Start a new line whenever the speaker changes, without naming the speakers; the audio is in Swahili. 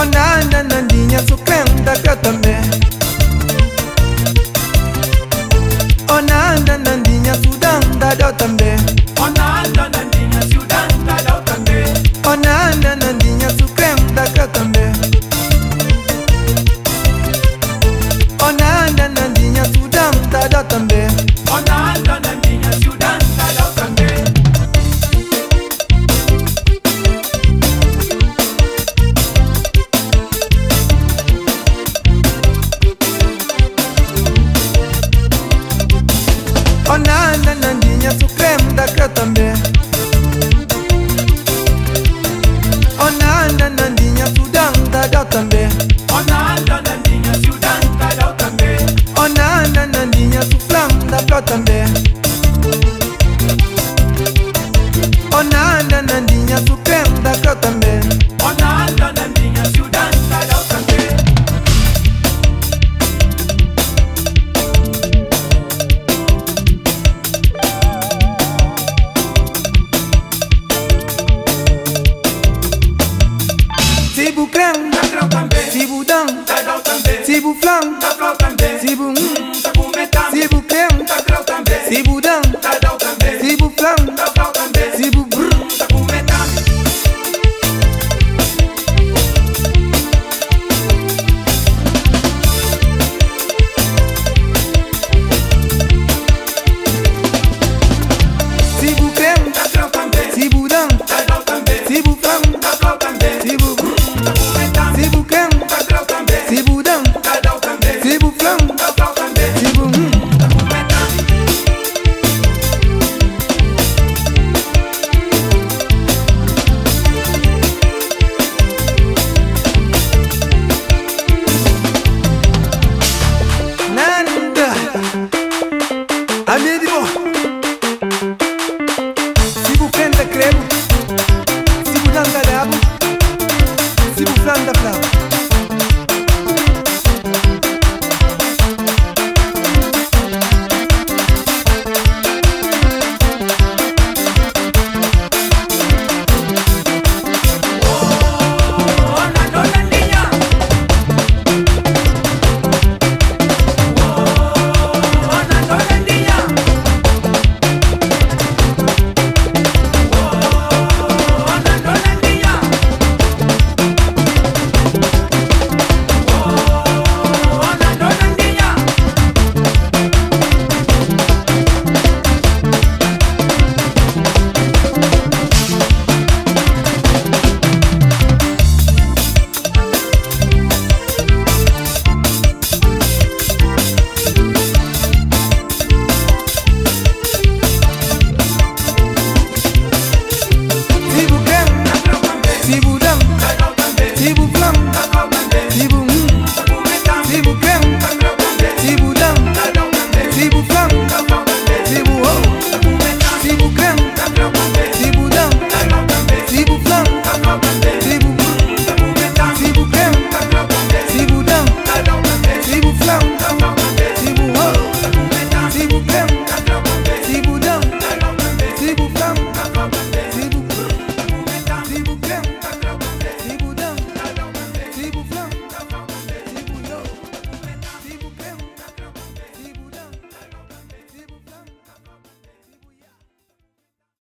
Onanda nandinya sukrenda katambe. Onanda nandinya sudanda dotambe.
Onanda nandinya sudanda dotambe.
Onanda nandinya sukrenda katambe. Onanda nandinya sudanda dotambe.
Onanda nandinya sudanda dotambe.
Onanda nandinya sukrenda katambe. Onanda nandinya sudanda dotambe.
Onanda nandinya sudanda dotambe.
Onanda nandinya suflanda dotambe. Onanda nandinya sukrenda katambe.
Onanda nandinya sudanda dotambe.
Sibu krem, sibu dang, sibu flam, sibu sibu krem, sibu dang, sibu flam, sibu brr. Sibu krem, sibu dang, sibu flam, sibu brr. Sibu krem, sibu dang, sibu flam, sibu Nanda Amedibo Sibu krem da krem, sibu dang da dabo, sibu flam da flam.